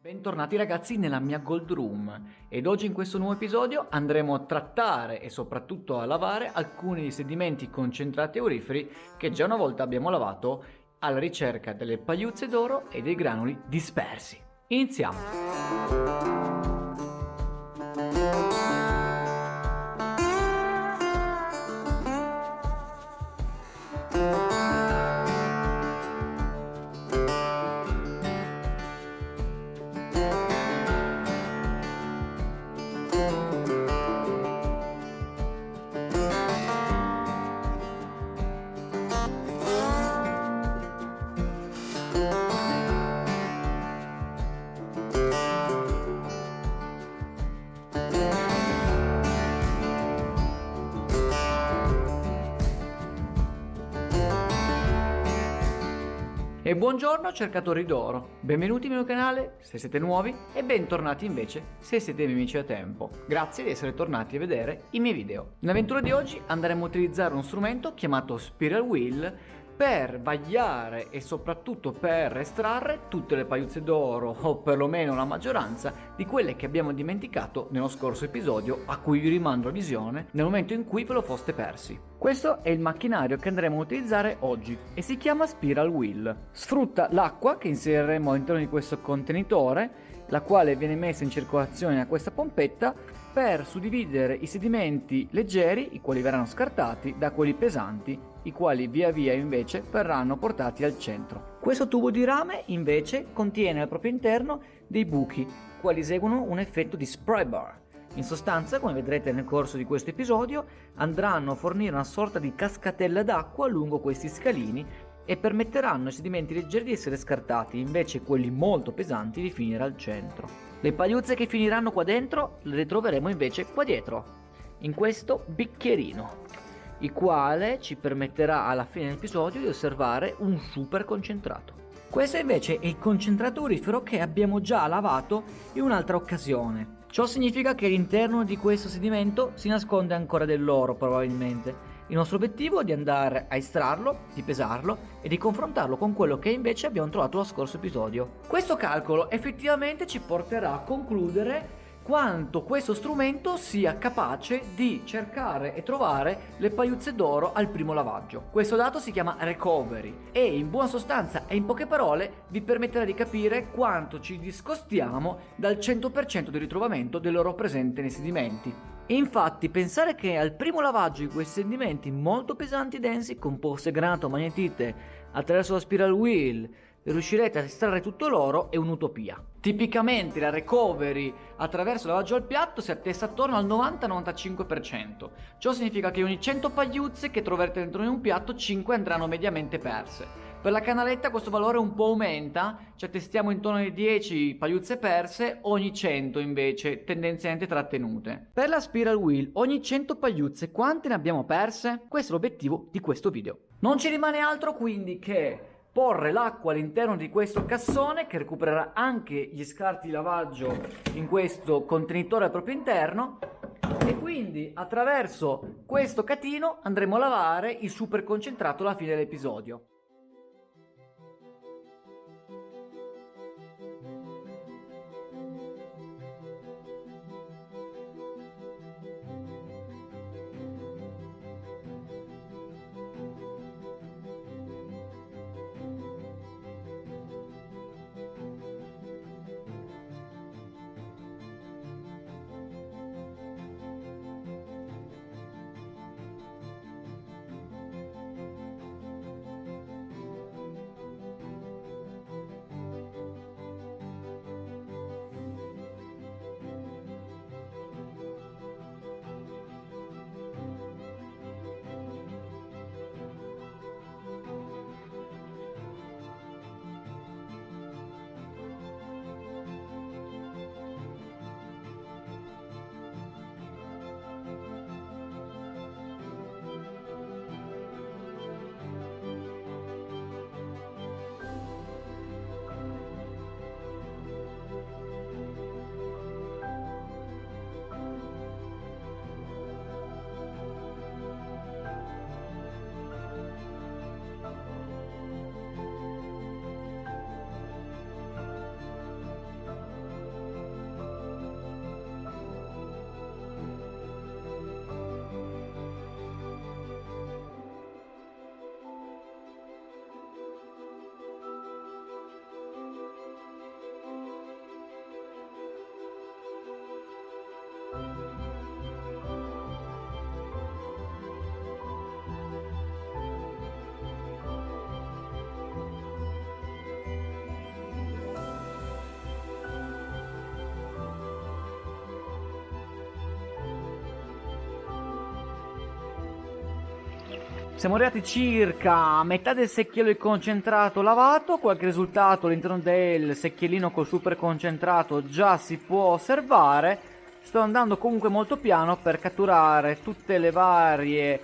Bentornati ragazzi nella mia Gold Room ed oggi in questo nuovo episodio andremo a trattare e soprattutto a lavare alcuni sedimenti concentrati auriferi che già una volta abbiamo lavato alla ricerca delle pagliuzze d'oro e dei granuli dispersi. Iniziamo! E buongiorno cercatori d'oro, benvenuti nel mio canale se siete nuovi e bentornati invece se siete miei amici da tempo. Grazie di essere tornati a vedere i miei video. Nell'avventura di oggi andremo a utilizzare uno strumento chiamato Spiral Wheel per vagliare e soprattutto per estrarre tutte le pagliuzze d'oro o perlomeno la maggioranza di quelle che abbiamo dimenticato nello scorso episodio, a cui vi rimando la visione nel momento in cui ve lo foste persi. Questo è il macchinario che andremo a utilizzare oggi e si chiama Spiral Wheel. Sfrutta l'acqua che inseriremo all'interno di questo contenitore, la quale viene messa in circolazione a questa pompetta per suddividere i sedimenti leggeri, i quali verranno scartati, da quelli pesanti, i quali via via invece verranno portati al centro. Questo tubo di rame invece contiene al proprio interno dei buchi, quali eseguono un effetto di spray bar. In sostanza, come vedrete nel corso di questo episodio, andranno a fornire una sorta di cascatella d'acqua lungo questi scalini e permetteranno ai sedimenti leggeri di essere scartati, invece quelli molto pesanti di finire al centro. Le pagliuzze che finiranno qua dentro le ritroveremo invece qua dietro, in questo bicchierino, il quale ci permetterà alla fine dell'episodio di osservare un super concentrato. Questo invece è il concentrato aurifero che abbiamo già lavato in un'altra occasione. Ciò significa che all'interno di questo sedimento si nasconde ancora dell'oro probabilmente. Il nostro obiettivo è di andare a estrarlo, di pesarlo e di confrontarlo con quello che invece abbiamo trovato lo scorso episodio. Questo calcolo effettivamente ci porterà a concludere quanto questo strumento sia capace di cercare e trovare le pagliuzze d'oro al primo lavaggio. Questo dato si chiama recovery e in buona sostanza e in poche parole vi permetterà di capire quanto ci discostiamo dal 100% di ritrovamento dell'oro presente nei sedimenti. Infatti pensare che al primo lavaggio di questi sedimenti molto pesanti e densi, composti granato, magnetite, attraverso la Spiral Wheel riuscirete a estrarre tutto l'oro è un'utopia. Tipicamente la recovery attraverso il lavaggio al piatto si attesta attorno al 90-95%. Ciò significa che ogni 100 pagliuzze che troverete dentro di un piatto, 5 andranno mediamente perse. Per la canaletta questo valore un po' aumenta, ci attestiamo intorno alle 10 pagliuzze perse, ogni 100 invece tendenzialmente trattenute. Per la Spiral Wheel, ogni 100 pagliuzze quante ne abbiamo perse? Questo è l'obiettivo di questo video. Non ci rimane altro quindi che porre l'acqua all'interno di questo cassone che recupererà anche gli scarti di lavaggio in questo contenitore al proprio interno e quindi attraverso questo catino andremo a lavare il super concentrato alla fine dell'episodio. Siamo arrivati circa a metà del secchiello di concentrato lavato, qualche risultato all'interno del secchiellino col super concentrato già si può osservare. Sto andando comunque molto piano per catturare tutte le varie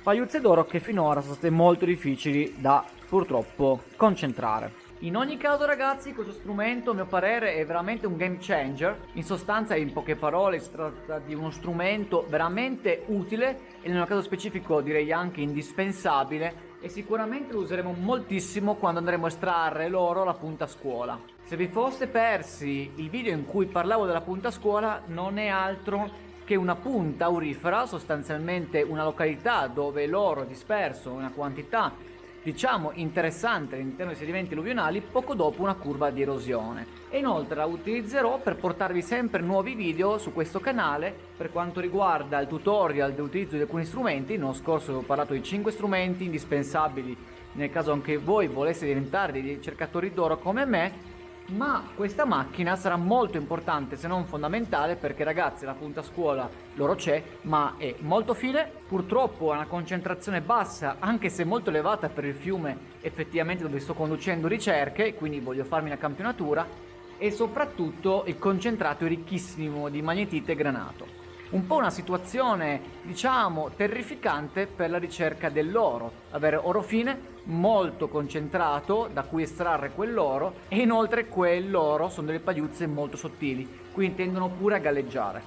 pagliuzze d'oro che finora sono state molto difficili da purtroppo concentrare. In ogni caso ragazzi, questo strumento a mio parere è veramente un game changer. In sostanza, in poche parole, si tratta di uno strumento veramente utile e nel caso specifico direi anche indispensabile, e sicuramente lo useremo moltissimo quando andremo a estrarre l'oro alla punta scuola. Se vi foste persi il video in cui parlavo della punta scuola, non è altro che una punta aurifera, sostanzialmente una località dove l'oro è disperso in una quantità diciamo interessante all'interno dei sedimenti alluvionali poco dopo una curva di erosione. E inoltre la utilizzerò per portarvi sempre nuovi video su questo canale per quanto riguarda il tutorial dell'utilizzo di alcuni strumenti. L'anno scorso ho parlato di 5 strumenti indispensabili nel caso anche voi voleste diventare dei ricercatori d'oro come me, ma questa macchina sarà molto importante se non fondamentale, perché ragazzi la punta scuola l'oro c'è ma è molto fine, purtroppo ha una concentrazione bassa anche se molto elevata per il fiume effettivamente dove sto conducendo ricerche, quindi voglio farmi una campionatura, e soprattutto il concentrato è ricchissimo di magnetite e granato. Un po' una situazione diciamo terrificante per la ricerca dell'oro, avere oro fine molto concentrato da cui estrarre quell'oro, e inoltre quell'oro sono delle pagliuzze molto sottili, quindi tendono pure a galleggiare.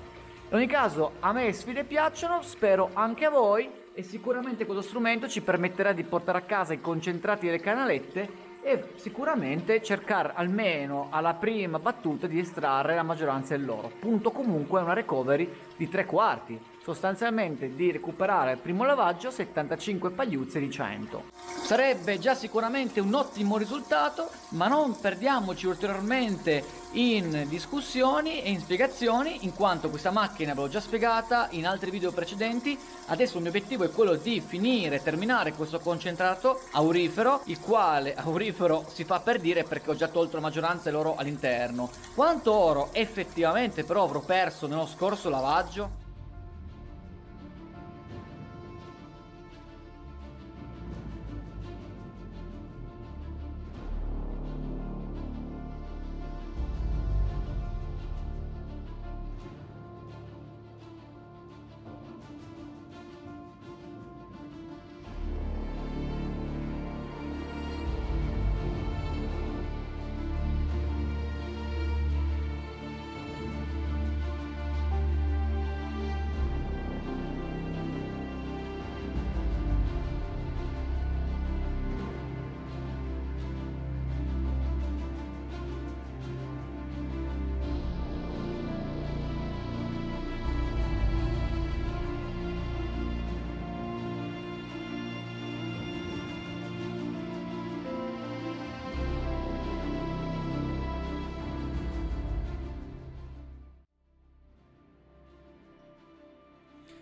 In ogni caso a me le sfide piacciono, spero anche a voi, e sicuramente questo strumento ci permetterà di portare a casa i concentrati delle canalette e sicuramente cercare almeno alla prima battuta di estrarre la maggioranza dell'oro. Punto comunque una recovery di 3/4, sostanzialmente di recuperare al primo lavaggio 75 pagliuzze di 100. Sarebbe già sicuramente un ottimo risultato, ma non perdiamoci ulteriormente in discussioni e in spiegazioni, in quanto questa macchina ve l'ho già spiegata in altri video precedenti. Adesso il mio obiettivo è quello di terminare questo concentrato aurifero, il quale aurifero si fa per dire perché ho già tolto la maggioranza dell'oro all'interno. Quanto oro effettivamente però avrò perso nello scorso lavaggio?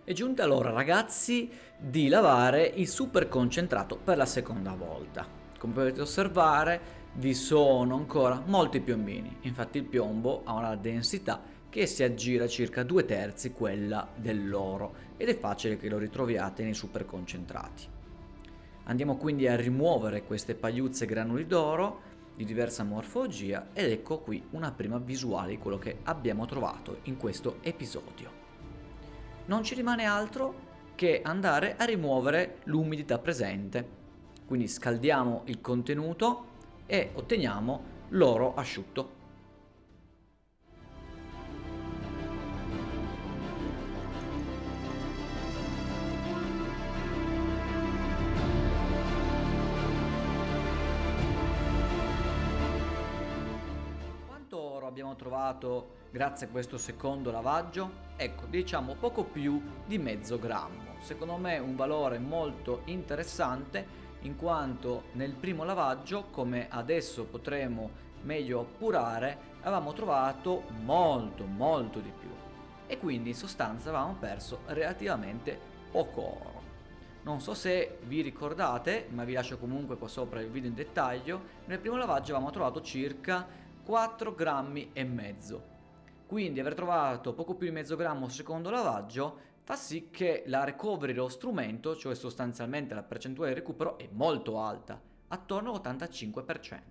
È giunta l'ora ragazzi di lavare il super concentrato per la seconda volta. Come potete osservare vi sono ancora molti piombini, infatti il piombo ha una densità che si aggira circa 2/3 quella dell'oro ed è facile che lo ritroviate nei super concentrati. Andiamo quindi a rimuovere queste pagliuzze granuli d'oro di diversa morfologia ed ecco qui una prima visuale di quello che abbiamo trovato in questo episodio. Non ci rimane altro che andare a rimuovere l'umidità presente, quindi scaldiamo il contenuto e otteniamo l'oro asciutto. Quanto oro abbiamo trovato grazie a questo secondo lavaggio? Ecco, diciamo poco più di mezzo grammo. Secondo me un valore molto interessante, in quanto nel primo lavaggio, come adesso potremo meglio appurare, avevamo trovato molto di più e quindi in sostanza avevamo perso relativamente poco oro. Non so se vi ricordate, ma vi lascio comunque qua sopra il video in dettaglio. Nel primo lavaggio avevamo trovato circa 4,5 grammi. Quindi aver trovato poco più di mezzo grammo al secondo lavaggio fa sì che la recovery dello strumento, cioè sostanzialmente la percentuale di recupero, è molto alta, attorno all'85%.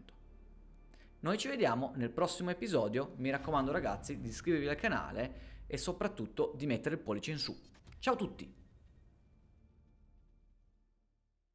Noi ci vediamo nel prossimo episodio, mi raccomando ragazzi di iscrivervi al canale e soprattutto di mettere il pollice in su. Ciao a tutti!